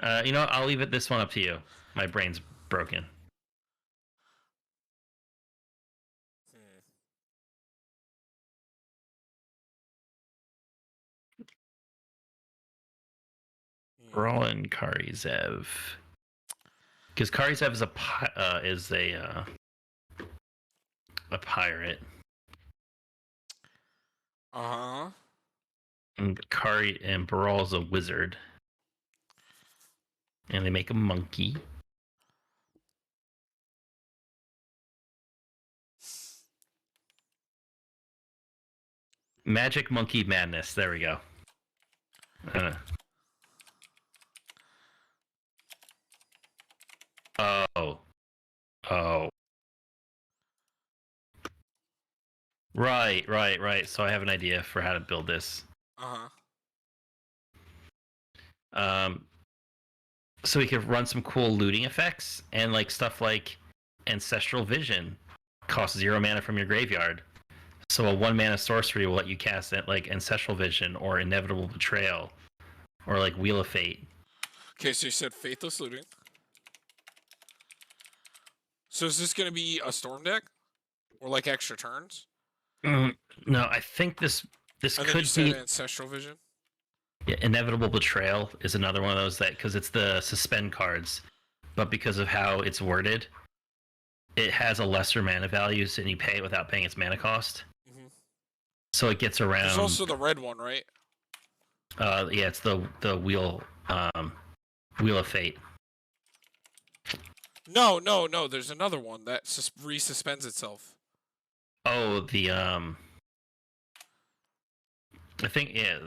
I'll leave this one up to you. My brain's broken. Hmm. Baral and Kari Zev. Because Kari Zev is a pirate. Uh-huh. And Kari and Baral's a wizard. And they make a monkey. Magic Monkey Madness. There we go. Oh. Oh. Right. So I have an idea for how to build this. Uh-huh. So we could run some cool looting effects and like stuff like Ancestral Vision costs 0 mana from your graveyard. So a 1 mana sorcery will let you cast it like Ancestral Vision or Inevitable Betrayal or like Wheel of Fate. Okay, so you said Faithless Looting. So is this gonna be a storm deck? Or like extra turns? No, I think this And then you could said be Ancestral Vision? Inevitable Betrayal is another one of those that because it's the suspend cards, but because of how it's worded, it has a lesser mana value, and you pay it without paying its mana cost. Mm-hmm. So it gets around. There's also the red one, right? Yeah, it's the Wheel of Fate. No. There's another one that resuspends itself. Oh, I think yeah.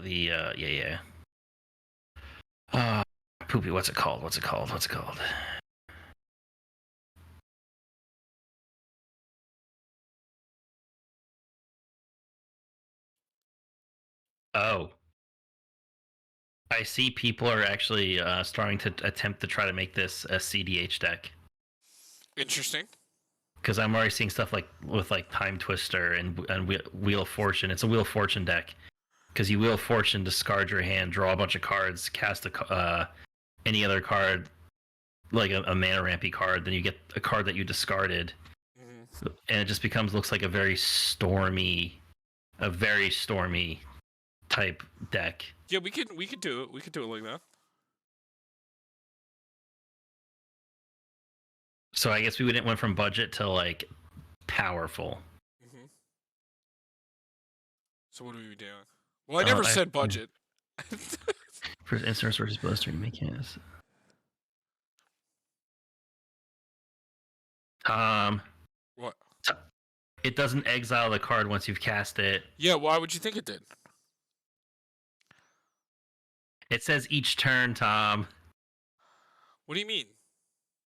Poopy, what's it called? Oh. I see people are actually starting to attempt to try to make this a CDH deck. Interesting. Because I'm already seeing stuff like with like Time Twister and Wheel of Fortune. It's a Wheel of Fortune deck. Because you Wheel of Fortune, discard your hand, draw a bunch of cards, cast any other card, like a mana rampy card, then you get a card that you discarded, and it just looks like a very stormy type deck. Yeah, we could do it. We could do it like that. So I guess we went from budget to like powerful. Mm-hmm. So what are we doing? Well, I never said budget. First instant versus blistering mechanics. What? It doesn't exile the card once you've cast it. Yeah, why would you think it did? It says each turn, Tom. What do you mean?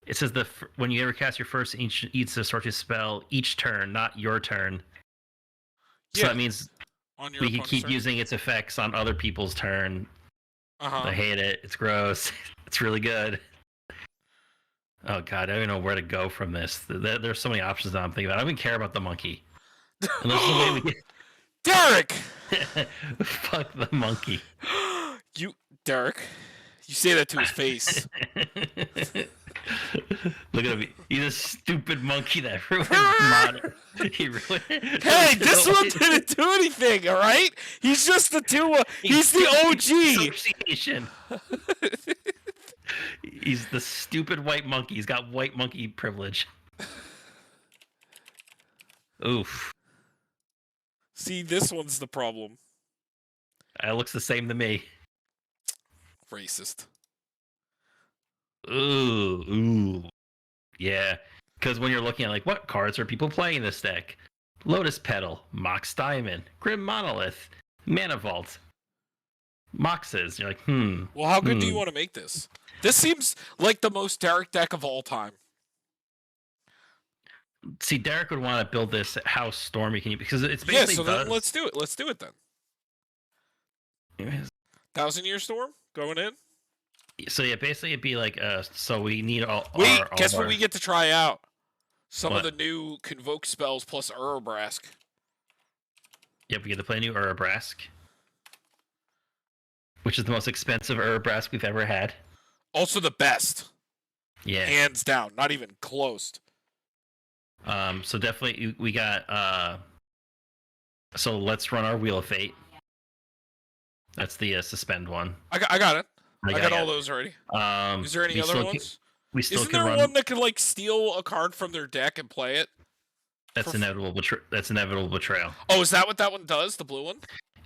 It says when you ever cast your first each sorcery spell each turn, not your turn. So that means we can keep using its effects on other people's turn. I hate it. It's gross. It's really good. Oh god, I don't even know where to go from this. There's so many options that I'm thinking about. I don't even care about the monkey. Derek! Fuck the monkey. Derek, you say that to his face. Look at him. He's a stupid monkey that ruined modern. He ruined. Hey, this one didn't do anything, all right? He's just the he's the OG. Association. He's the stupid white monkey. He's got white monkey privilege. Oof. See, this one's the problem. It looks the same to me. Racist. Ooh. Yeah. Because when you're looking at like what cards are people playing this deck? Lotus Petal, Mox Diamond, Grim Monolith, Mana Vault, Moxes. You're like, Well, how good do you want to make this? This seems like the most Derek deck of all time. See, Derek would want to build this. How stormy can you? Because it's basically. Yeah, so then let's do it. Let's do it then. 1,000-Year Storm going in. So yeah, basically it'd be like so we need all. Wait, guess what we get to try out? Some of the new Convoke spells plus Urabrask. Yep, we get to play a new Urabrask, which is the most expensive Urabrask we've ever had. Also the best. Yeah. Hands down. Not even close. So definitely we got so let's run our Wheel of Fate. That's the suspend one. I got it. I got all those already. Is there any other ones? Isn't there one that could like steal a card from their deck and play it? That's inevitable. That's inevitable betrayal. Oh, is that what that one does? The blue one?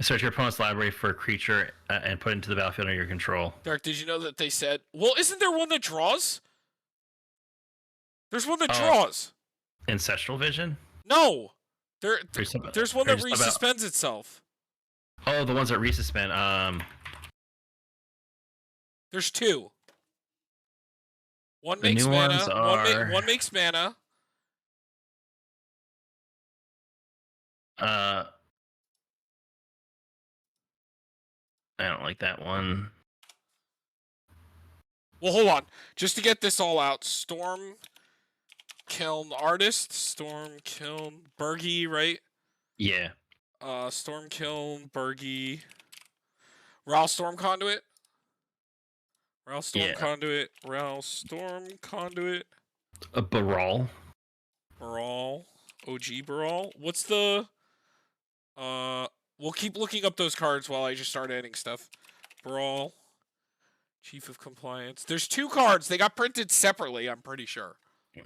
Search your opponent's library for a creature and put it into the battlefield under your control. Dark, did you know that they said? Well, isn't there one that draws? There's one that draws. Ancestral Vision? No. There's one that resuspends itself. Oh, the ones that resuspend. There's two. One makes mana. One makes mana. I don't like that one. Well, hold on. Just to get this all out, Storm Kiln Artist, Storm Kiln Bergie, right? Yeah. Storm Kiln Bergie. Ral Storm Conduit. Ral Storm Conduit. Ral Storm Conduit. Baral. Baral. OG Baral. What's the... We'll keep looking up those cards while I just start adding stuff. Baral. Chief of Compliance. There's two cards. They got printed separately, I'm pretty sure. You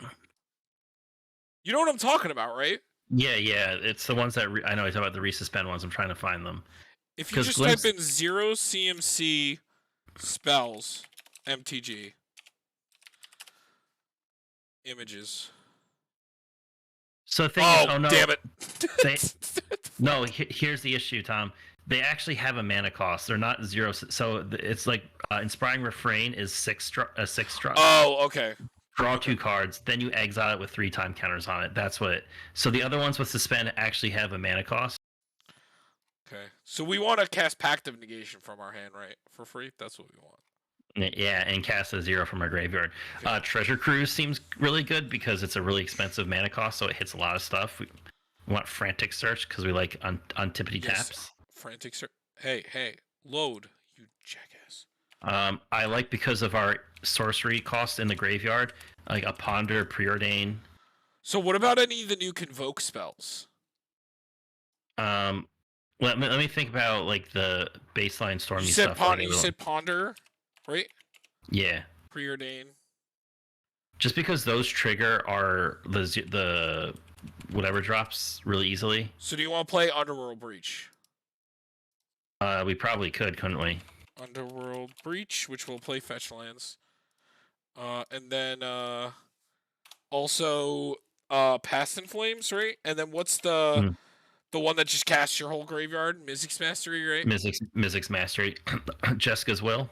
know what I'm talking about, right? Yeah. It's the ones that... I know I talk about the resuspend ones. I'm trying to find them. If you just type in 0 CMC spells, MTG. Images. So the thing is... Oh, no. Damn it. No, here's the issue, Tom. They actually have a mana cost. They're not 0. So it's like Inspiring Refrain is 6 drop. Oh, okay. Draw 2 cards, then you exile it with 3 time counters on it. That's what. So the other ones with suspend actually have a mana cost. Okay. So we want to cast Pact of Negation from our hand, right? For free? That's what we want. Yeah, and cast a 0 from our graveyard. Okay. Treasure Cruise seems really good because it's a really expensive mana cost, so it hits a lot of stuff. We want Frantic Search because we like untippity taps. Frantic Search. Hey, load, you jackass. I like because of our sorcery cost in the graveyard, like a Ponder, Preordain. So what about any of the new Convoke spells? Let me think about like the baseline Stormy stuff. You said Ponder, right? Yeah. Preordain. Just because those trigger our the whatever drops really easily. So do you want to play Underworld Breach? We probably could, couldn't we? Underworld Breach, which will play fetch lands. And then also Past in Flames, right? And then what's the one that just casts your whole graveyard? Mizzix's Mastery, right? Mizzix's Mastery. Jessica's Will.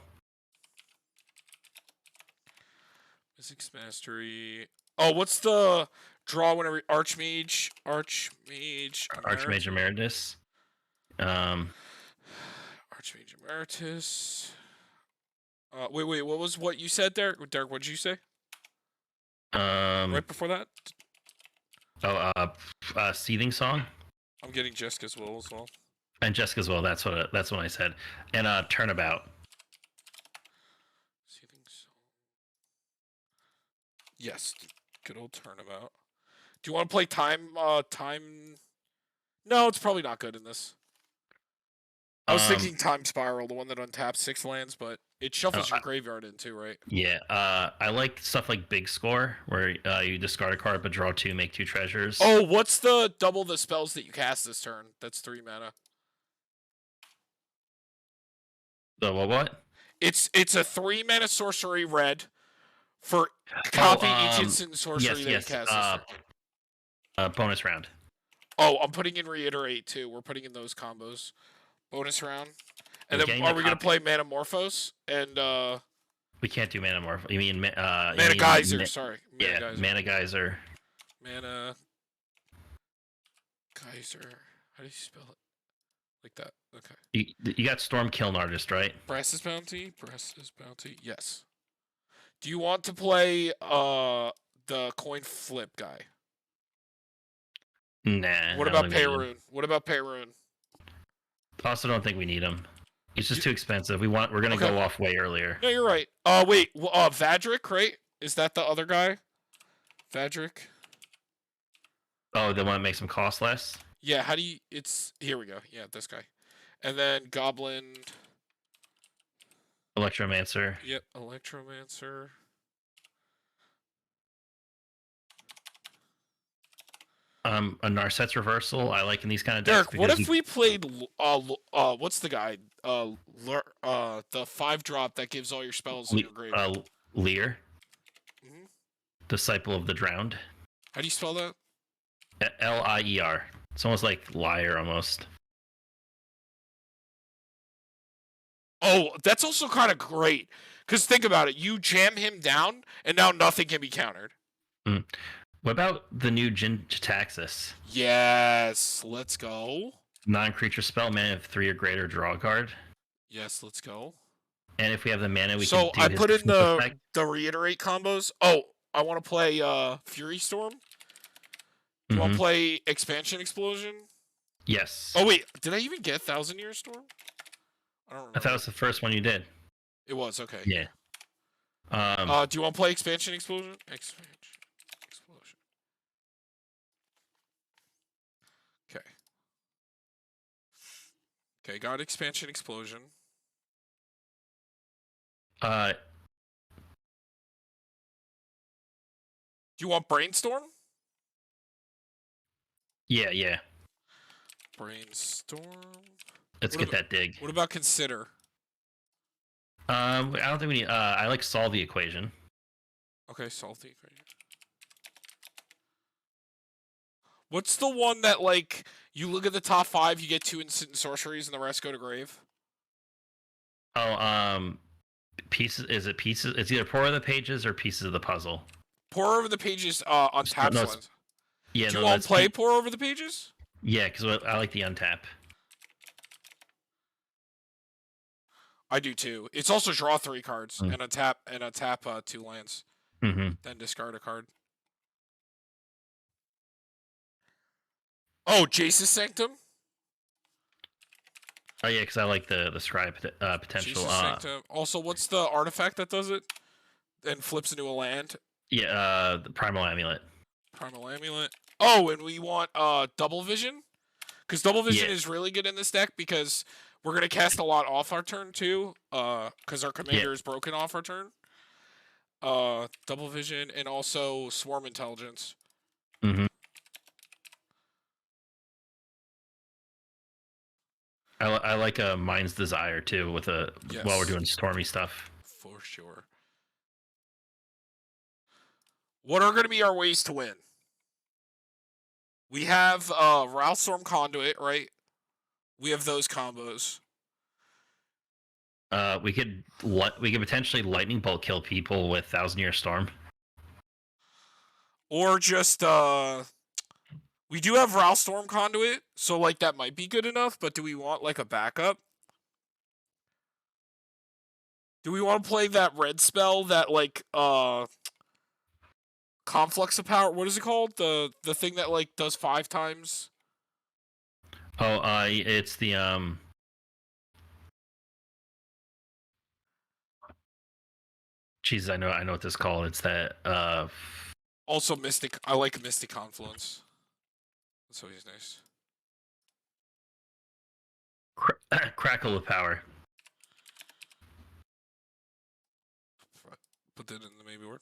Mizzix's Mastery. Oh, what's the draw whenever Archmage Emeritus. Archmage Emeritus. Wait, what you said there? Derek, what did you say? Right before that? Seething Song. I'm getting Jessica's Will as well. And Jessica's Will, that's what I said. And Turnabout. Seething Song. Yes, good old Turnabout. Do you want to play time? No, it's probably not good in this. I was thinking Time Spiral, the one that untaps 6 lands, but it shuffles your graveyard in too, right? Yeah, I like stuff like Big Score, where you discard a card but draw 2, make 2 treasures. Oh, what's the double the spells that you cast this turn? That's 3 mana. The what? It's a 3 mana sorcery red for copy each instant sorcery that you cast this turn. Bonus round. Oh, I'm putting in Reiterate too. We're putting in those combos. Bonus round. And then are we going to play Manamorphose? And we can't do Manamorphose. You mean Mana Geyser, sorry. Mana Geyser. Mana Geyser. How do you spell it? Like that. Okay. You got Storm Kiln Artist, right? Brass's Bounty. Yes. Do you want to play the coin flip guy? Nah. What about Payroon? Also, don't think we need him. It's just too expensive. We're gonna go off way earlier. No, you're right. Wait. Vadric, right? Is that the other guy? Vadric. Oh, the one that makes them cost less? Yeah, how do you... It's... Here we go. Yeah, this guy. And then Goblin... Electromancer. Yep, Electromancer. A Narset's Reversal. I like in these kind of decks. decks. Derek, what if we played... what's the guy? The 5-drop that gives all your spells in your grave. Lear. Disciple of the Drowned. How do you spell that? Lier. It's almost like liar, almost. Oh, that's also kind of great. Because think about it. You jam him down, and now nothing can be countered. What about the new Jin-Taxis? Yes, let's go. Non-creature spell, mana of 3 or greater, draw a card. Yes, let's go. And if we have the mana, we can do I put in the reiterate combos. Oh, I want to play Fury Storm. Do you want to play Expansion Explosion? Yes. Oh, wait. Did I even get 1,000 Year Storm? I don't remember. I thought it was the first one you did. It was, okay. Yeah. Do you want to play Expansion Explosion? Expansion Explosion. Okay. Okay, got Expansion Explosion. Do you want Brainstorm? Yeah. Brainstorm. Let's get that dig. What about Consider? I don't think we need. I like Solve the Equation. Okay, Solve the Equation. What's the one that, like, you look at the top 5, you get 2 instant sorceries, and the rest go to grave? Oh, pieces. Is it pieces? It's either Pour Over the Pages or Pieces of the Puzzle. Pour Over the Pages on tap. Do you want to play Pour Over the Pages? Yeah, because I like the untap. I do too. It's also draw 3 cards and a tap 2 lands. Then discard a card. Oh, Jace's Sanctum. Oh yeah, because I like the scry potential. Jace's Sanctum. Also, what's the artifact that does it and flips into a land? Yeah, the Primal Amulet. Primal Amulet. Oh, and we want Double Vision, because Double Vision is really good in this deck because we're gonna cast a lot off our turn too. Because our commander is broken off our turn. Double Vision and also Swarm Intelligence. I like a Mind's Desire too with while we're doing stormy stuff. For sure. What are going to be our ways to win? We have Ralstorm Conduit, right? We have those combos. We could potentially Lightning Bolt kill people with 1,000 Year Storm. Or just we do have Ralstorm Conduit, so like that might be good enough, but do we want like a backup? Do we want to play that red spell that like Conflux of Power? What is it called? The thing that like does 5 times? Oh, it's the Jesus, I know what this is called. It's that Also Mystic. I like Mystic Confluence. That's always nice. Crackle of Power. Put that in the maybe word.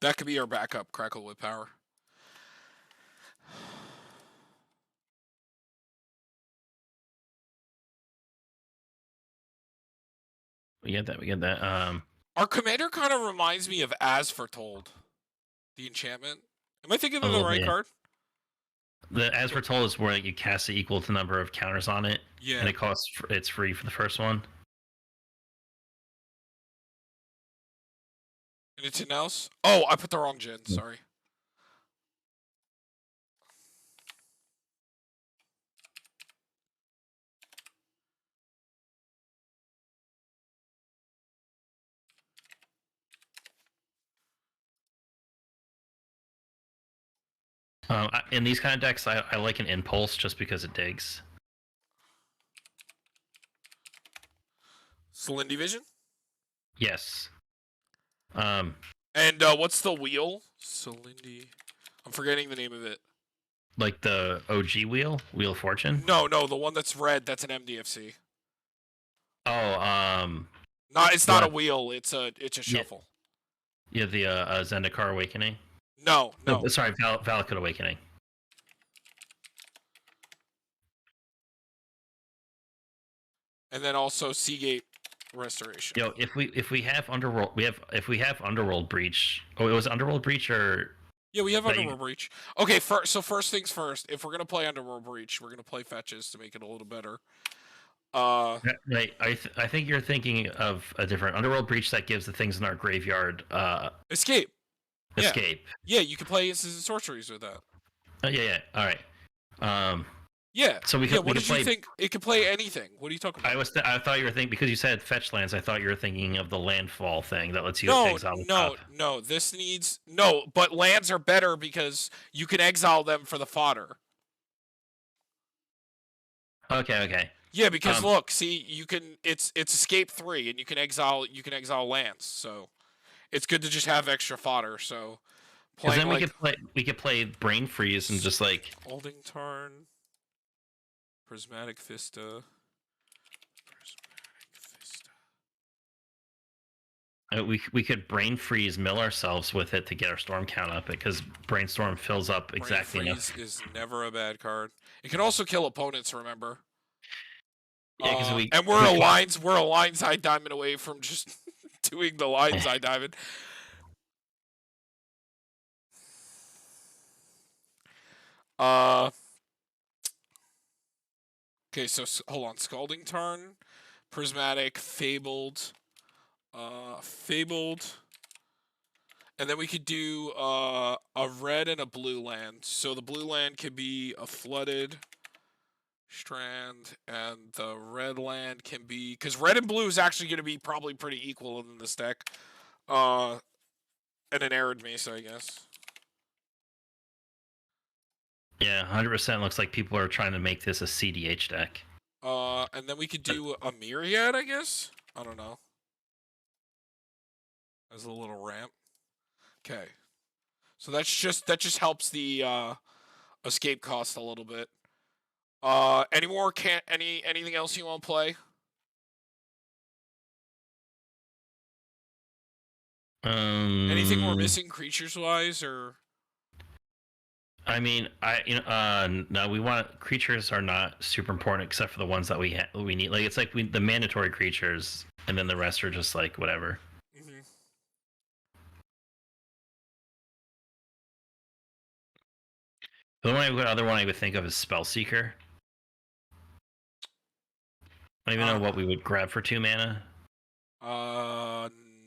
That could be our backup, Crackle with Power. We get that. Our commander kind of reminds me of As Foretold, the enchantment. Am I thinking of the right card? The As Foretold is where you cast it equal to the number of counters on it. Yeah. And it's free for the first one. Anything else? Oh, I put the wrong gen. Sorry. In these kind of decks, I like an Impulse just because it digs. Selindi Vision? Yes. And what's the wheel? Selindi. I'm forgetting the name of it. Like the OG Wheel of Fortune? No, the one that's red. That's an MDFC. Oh, it's not a wheel. It's a shuffle. Yeah, the Zendikar Awakening. No. Sorry, Valakut Awakening. And then also Seagate Restoration. Yo, if we have Underworld, if we have Underworld Breach. Oh, it was Underworld Breach or. Yeah, we have Underworld Breach. Okay, so first things first. If we're gonna play Underworld Breach, we're gonna play fetches to make it a little better. Right. I think you're thinking of a different Underworld Breach that gives the things in our graveyard escape. Escape. Yeah, you can play instants and sorceries with that. Yeah. All right. Yeah. So we could. What did you think? It could play anything. What are you talking about? I thought you were thinking, because you said fetch lands. I thought you were thinking of the landfall thing that lets you exile. No. This needs but lands are better because you can exile them for the fodder. Okay. Yeah, because look, see, you can. It's escape 3, and you can exile lands. So it's good to just have extra fodder. So then we could play Brain Freeze and just like Holding Tarn, Prismatic Vista. We could Brain Freeze mill ourselves with it to get our storm count up, because Brainstorm fills up exactly enough. Brain Freeze is never a bad card. It can also kill opponents, remember? Yeah, because we're a lines high diamond away from just doing the lines high diamond. Okay, so hold on. Scalding Tarn, Prismatic, Fabled, and then we could do a red and a blue land. So the blue land could be a Flooded Strand, and the red land can be, because red and blue is actually going to be probably pretty equal in this deck. And an Arid Mesa, I guess. Yeah, 100% looks like people are trying to make this a CDH deck. And then we could do a Myriad, I guess? I don't know. As a little ramp. Okay. So that just helps the escape cost a little bit. Anything else you want to play? Anything we're missing creatures wise, or? I mean, no. Creatures are not super important except for the ones that we need. Like, it's like the mandatory creatures, and then the rest are just like whatever. Mm-hmm. The other one I would think of is Spellseeker. I don't even know what we would grab for 2 mana.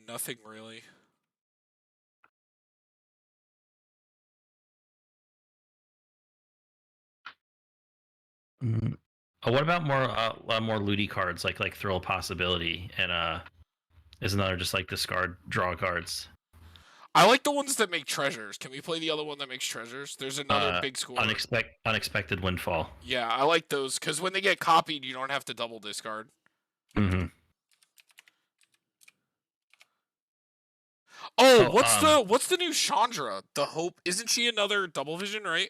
Nothing really. What about more looty cards like Thrill of Possibility and is another just like discard draw cards? I like the ones that make treasures. Can we play the other one that makes treasures? There's another big score. Unexpected Windfall. Yeah, I like those because when they get copied, you don't have to double discard. Mm-hmm. What's the new Chandra? The Hope, isn't she another double vision, right?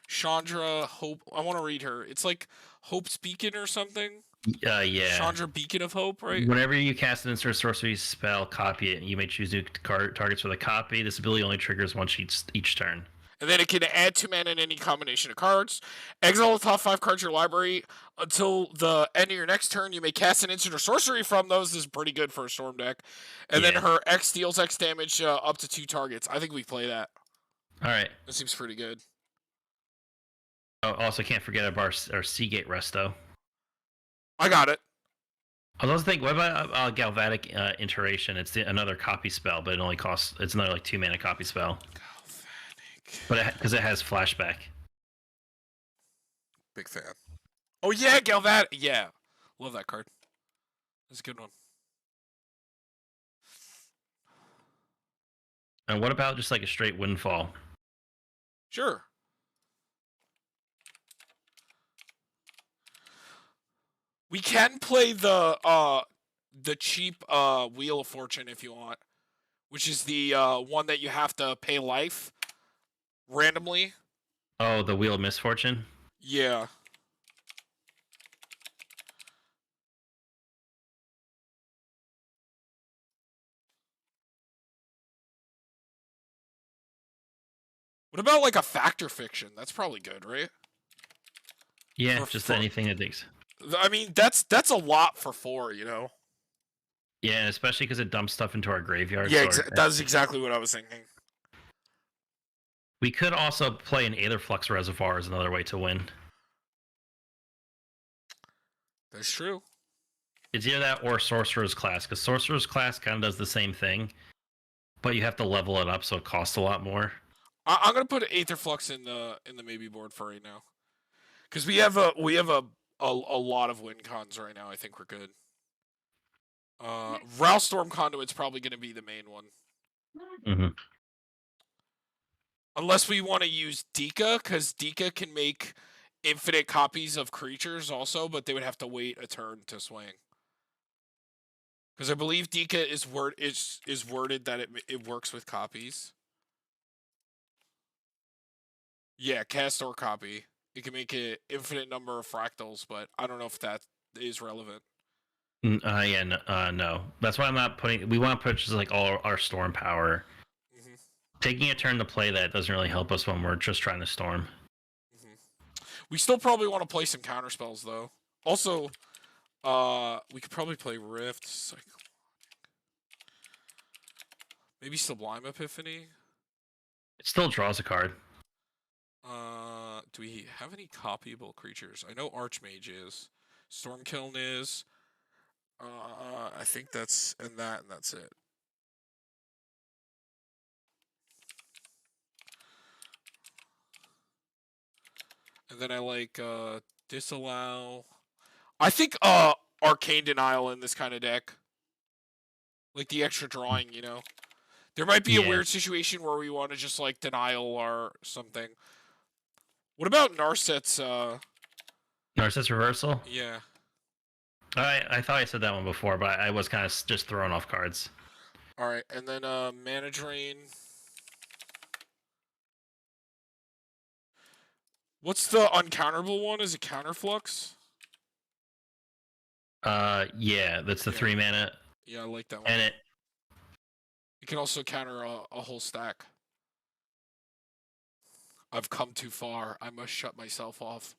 Chandra Hope. I want to read her. It's like Hope's Beacon or something. Yeah. Chandra Beacon of Hope, right? Whenever you cast an instant sorcery spell, copy it, and you may choose new targets for the copy. This ability only triggers once each turn. And then it can add 2 mana in any combination of cards. Exile the top 5 cards of your library until the end of your next turn. You may cast an instant or sorcery from those. This is pretty good for a Storm deck. And then her X deals X damage up to 2 targets. I think we play that. All right. That seems pretty good. Oh, also can't forget about our Seagate Resto. I got it. I was also thinking, what about Galvanic Iteration? It's another copy spell, but it only costs. It's another like 2 mana copy spell. Galvanic. But because it has flashback. Big fan. Oh yeah, Galvanic. Yeah, love that card. That's a good one. And what about just like a straight Windfall? Sure. We can play the the cheap Wheel of Fortune if you want, which is the one that you have to pay life randomly. Oh, the Wheel of Misfortune? Yeah. What about like a Factor Fiction? That's probably good, right? Yeah, just anything that digs. I mean, that's a lot for 4, you know? Yeah, especially because it dumps stuff into our graveyard. Yeah, that's exactly what I was thinking. We could also play an Aetherflux Reservoir as another way to win. That's true. It's either that or Sorcerer's Class, because Sorcerer's Class kind of does the same thing, but you have to level it up, so it costs a lot more. I'm gonna put Aetherflux in the maybe board for right now, because we have a lot of win cons right now. I think we're good. Ralstorm Conduit's probably gonna be the main one. Mm-hmm. Unless we want to use Dika, because Dika can make infinite copies of creatures also, but they would have to wait a turn to swing. Because I believe Dika is worded that it works with copies. Yeah, cast or copy. It can make an infinite number of fractals, but I don't know if that is relevant. No. That's why I'm not putting. We want to put just like all our storm power. Mm-hmm. Taking a turn to play that doesn't really help us when we're just trying to storm. Mm-hmm. We still probably want to play some counter spells though. Also, we could probably play Rift. Maybe Sublime Epiphany. It still draws a card. Do we have any copyable creatures? I know Archmage is. Stormkiln is. I think that's and that's it. And then I like Disallow. I think Arcane Denial in this kind of deck. Like the extra drawing, you know. There might be a weird situation where we want to just like denial or something. What about Narset's Narset's Reversal? Yeah. I thought I said that one before, but I was kind of just throwing off cards. Alright, and then Mana Drain. What's the uncounterable one? Is it Counterflux? Yeah, that's the 3 mana. Yeah, I like that one. And it can also counter a whole stack. I've come too far. I must shut myself off.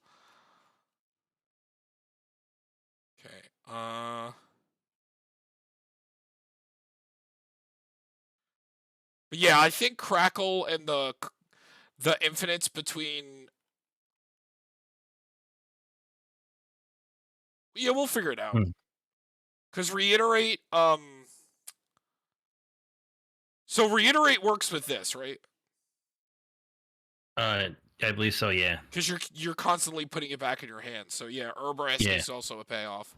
Okay. But yeah, I think Crackle and the infinites between. Yeah, we'll figure it out. Because Reiterate, So Reiterate works with this, right? I believe so, yeah. Because you're constantly putting it back in your hand. So yeah, Urbrask is also a payoff.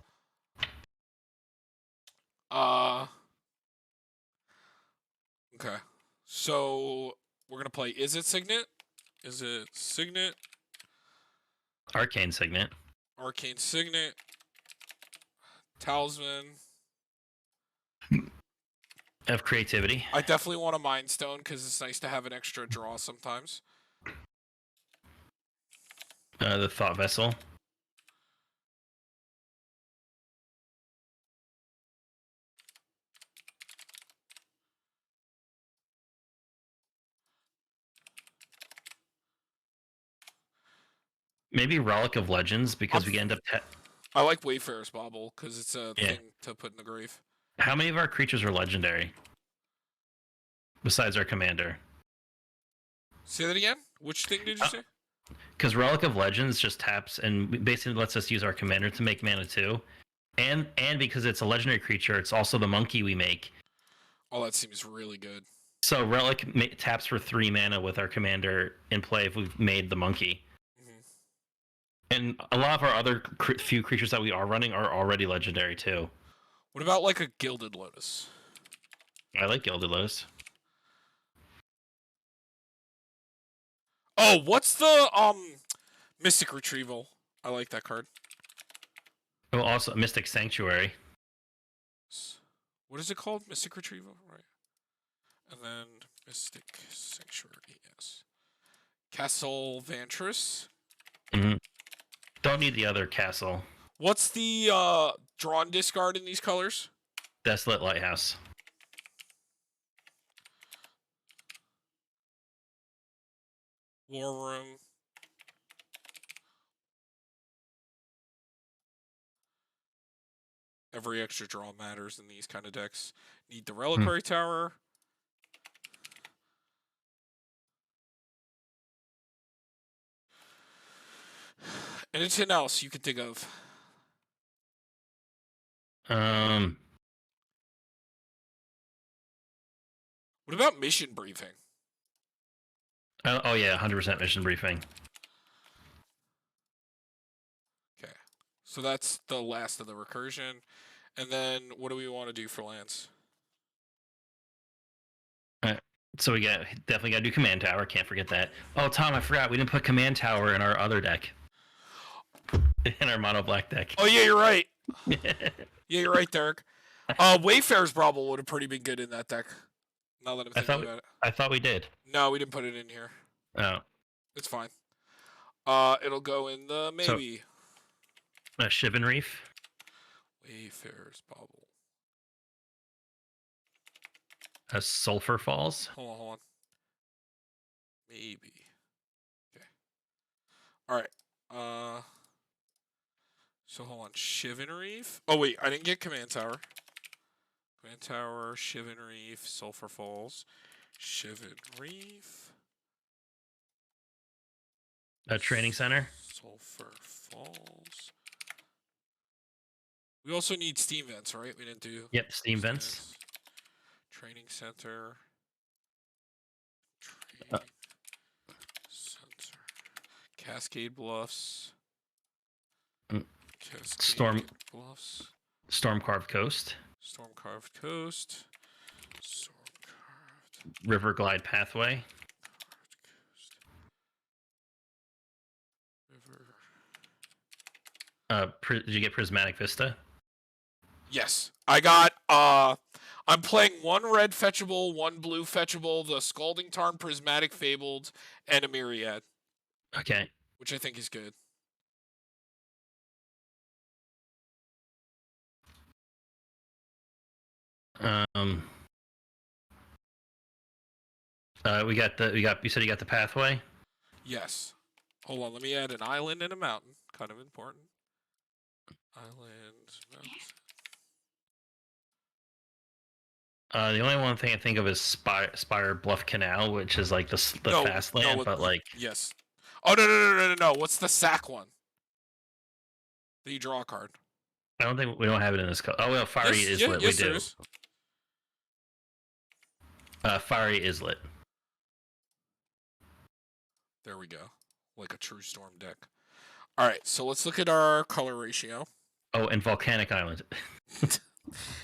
Okay. So we're gonna play Is It Signet? Is it Signet? Arcane Signet. Arcane Signet. Talisman. Of creativity. I definitely want a Mind Stone because it's nice to have an extra draw sometimes. The Thought Vessel. Maybe Relic of Legends because we end up. I like Wayfarer's Bauble because it's a thing to put in the grave. How many of our creatures are legendary? Besides our commander. Say that again? Which thing did you say? Because Relic of Legends just taps and basically lets us use our commander to make mana too. And because it's a legendary creature, it's also the monkey we make. Oh, that seems really good. So Relic taps for 3 mana with our commander in play if we've made the monkey. And a lot of our other few creatures that we are running are already legendary too. What about like a Gilded Lotus? I like Gilded Lotus. Oh, what's the Mystic Retrieval? I like that card. Oh, also Mystic Sanctuary. What is it called? Mystic Retrieval, right? And then Mystic Sanctuary, yes. Castle Vantris. Don't need the other castle. What's the drawn discard in these colors? Desolate Lighthouse. War Room. Every extra draw matters in these kind of decks. Need the Reliquary Tower. Anything else you can think of? What about mission briefing? Oh yeah, 100% mission briefing. Okay, so that's the last of the recursion, and then what do we want to do for lands? So we definitely got to do command tower. Can't forget that. Oh, Tom, I forgot we didn't put command tower in our other deck. In our mono black deck. Oh yeah, you're right. Yeah, you're right, Derek. Wayfarer's Brobble would have pretty been good in that deck. Now that I'm thinking about it. I thought we did. No, we didn't put it in here. Oh. It's fine. It'll go in the maybe. So, Shivan Reef. Wayfarer's Bauble. Sulphur Falls. Hold on. Maybe. Okay. All right. So hold on. Shivan Reef. Oh wait, I didn't get Command Tower. Command Tower, Shivan Reef, Sulphur Falls, Shivan Reef. A training center. Sulphur Falls. We also need steam vents, right? We didn't do. Yep, steam vents. Training center. Training center. Cascade Bluffs. Cascade Bluffs. Storm Carved Coast. Storm Carved Coast. Storm Carved. River Glide Pathway. River. Did you get Prismatic Vista? Yes. I got I'm playing one red fetchable, one blue fetchable, the Scalding Tarn, Prismatic Fabled, and a Myriad. Okay. Which I think is good. You said you got the pathway? Yes. Hold on, let me add an island and a mountain. Kind of important. Island, mountain. The only one thing I think of is Spire Bluff Canal, which is like the fast land, but like... Yes. Oh, no. What's the sack one? That you draw a card. I don't think we don't have it in this color. Oh, well, Fiery Islet, we do. Fiery Islet. There we go. Like a true Storm deck. All right, so let's look at our color ratio. Oh, and Volcanic Island.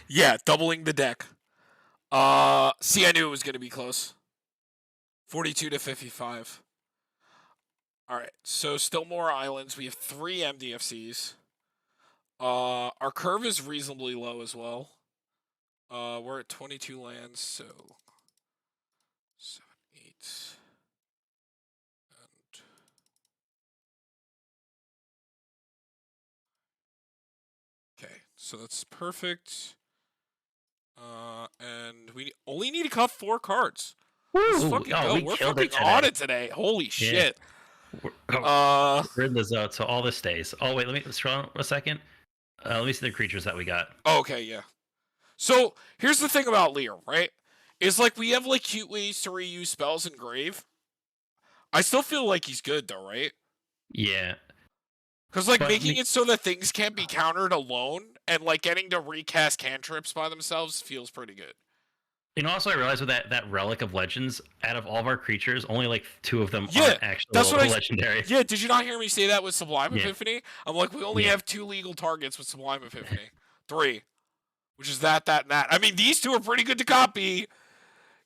Yeah, doubling the deck. See, I knew it was going to be close. 42 to 55. All right, so still more islands. We have 3 MDFCs. Our curve is reasonably low as well. We're at 22 lands, so 7, 8, and okay, so that's perfect. And we only need to cut 4 cards. Let's fucking go. We're fucking on it today. Holy shit. We're in the zone, so all this stays. Oh wait, let's try a second. Let me see the creatures that we got. Okay, yeah. So here's the thing about Lear, right? Is like we have like cute ways to reuse spells in Grave. I still feel like he's good though, right? Yeah. Because like making it so that things can't be countered alone and like getting to recast cantrips by themselves feels pretty good. And also, I realized with that Relic of Legends, out of all of our creatures, only like 2 of them are actually legendary. Yeah, did you not hear me say that with Sublime Epiphany? I'm like, we only have 2 legal targets with Sublime Epiphany. 3. Which is that, and that. I mean, these 2 are pretty good to copy.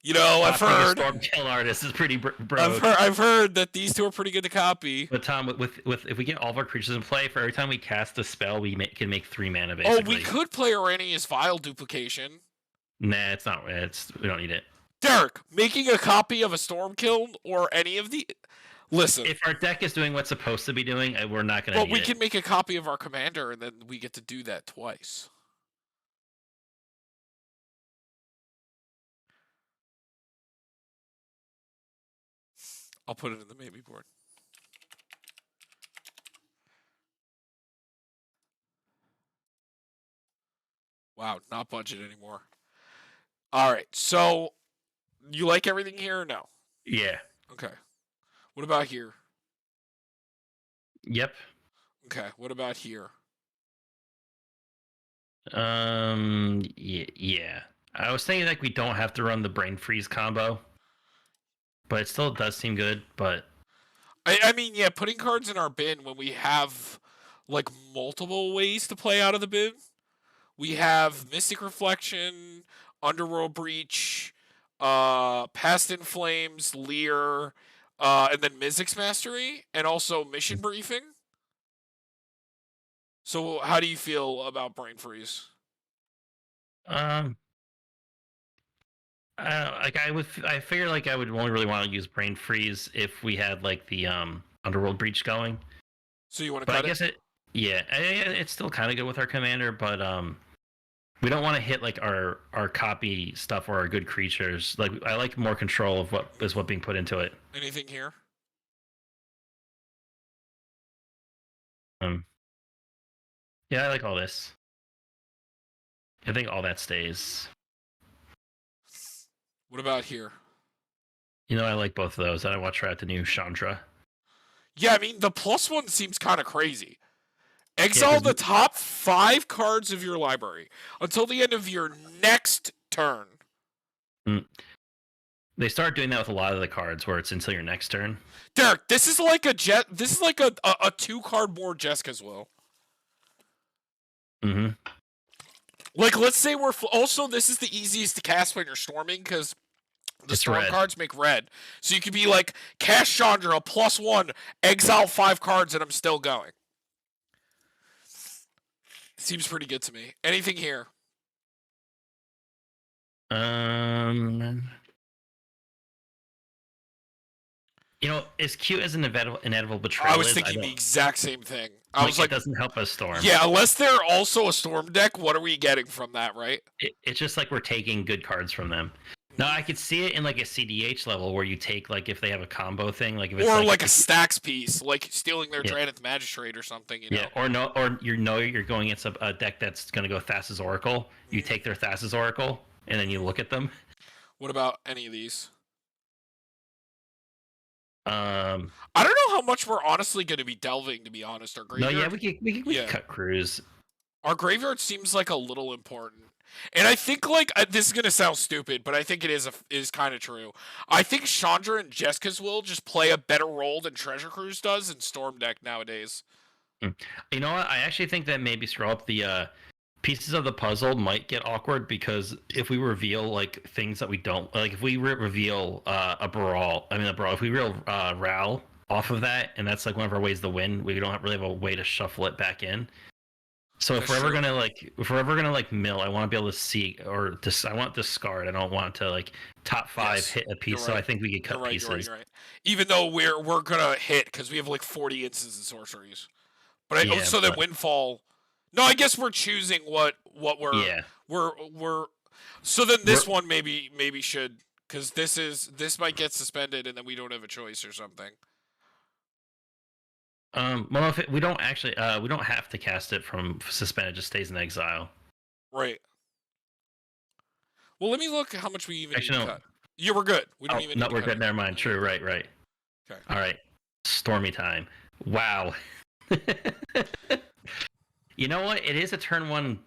You know, I've heard. Storm Kill Artist is pretty broke. I've heard that these two are pretty good to copy. But Tom, with if we get all of our creatures in play, for every time we cast a spell, we can make 3 mana basically. Oh, we could play Arania's Vial duplication. Nah, it's not. We don't need it. Derek, making a copy of a Stormkill or any of the. Listen. If our deck is doing what's supposed to be doing, we're not going to. Well, we can make a copy of our commander, and then we get to do that twice. I'll put it in the maybe board. Wow, not budget anymore. All right, so you like everything here or no? Yeah. Okay. What about here? Yep. Okay. What about here? Yeah. I was thinking like we don't have to run the brain freeze combo, but it still does seem good. But I mean, yeah, putting cards in our bin when we have like multiple ways to play out of the bin. We have Mystic Reflection, Underworld Breach, Past in Flames, Leer, and then Mizzix Mastery, and also Mission Briefing. So, how do you feel about Brain Freeze? I figure like I would only really want to use Brain Freeze if we had like the Underworld Breach going. So you want to cut it? I guess it's still kind of good with our commander, but we don't want to hit like our copy stuff or our good creatures. Like I like more control of what being put into it. Anything here? Yeah, I like all this. I think all that stays. What about here? You know, I like both of those. And I want to try out the new Chandra. Yeah, I mean, the +1 seems kind of crazy. Exile the top 5 cards of your library until the end of your next turn. They start doing that with a lot of the cards where it's until your next turn. Derek, this is like a 2-card board Jessica's Will. Mm-hmm. Like, let's say also, this is the easiest to cast when you're storming, because the storm cards make red. So you could be like, cast Chandra, +1, exile 5 cards, and I'm still going. Seems pretty good to me. Anything here? You know, as cute as an inevitable betrayal I was thinking the exact same thing. I was like, it doesn't help us storm. Yeah, unless they're also a storm deck, what are we getting from that, right? It's just like we're taking good cards from them. Now, I could see it in like a CDH level where you take like if they have a combo thing, like if it's like a stacks piece, like stealing their Dranith Magistrate or something. You know? Or you're going against a deck that's going to go Thassa's Oracle. You take their Thassa's Oracle and then you look at them. What about any of these? I don't know how much we're honestly going to be delving, to be honest. Our graveyard. No, yeah, we can cut Cruise. Our graveyard seems like a little important, and I think like this is going to sound stupid, but I think it is kind of true. I think Chandra and Jessica's Will just play a better role than Treasure Cruise does in Storm deck nowadays. You know what? I actually think that maybe scroll up the pieces of the puzzle might get awkward because if we reveal like things that we don't like, if we reveal a Baral, if we reveal Ral off of that, and that's like one of our ways to win, we don't really have a way to shuffle it back in. So if we're ever gonna like mill, I want to be able to see I want discard. I don't want to like top 5 hit a piece. So I think we could cut pieces. You're right. Even though we're gonna hit because we have like 40 instants and sorceries, but then Windfall. No, I guess we're choosing what we're. So then this one maybe should, because this might get suspended and then we don't have a choice or something. Well, if we don't actually, we don't have to cast it from suspended; it just stays in exile. Right. Well, let me look how much we even need to cut. Yeah, we're good. We don't even. No, we're good. Never mind. True. Right. Okay. All right. Stormy time. Wow. You know what? It is a turn 1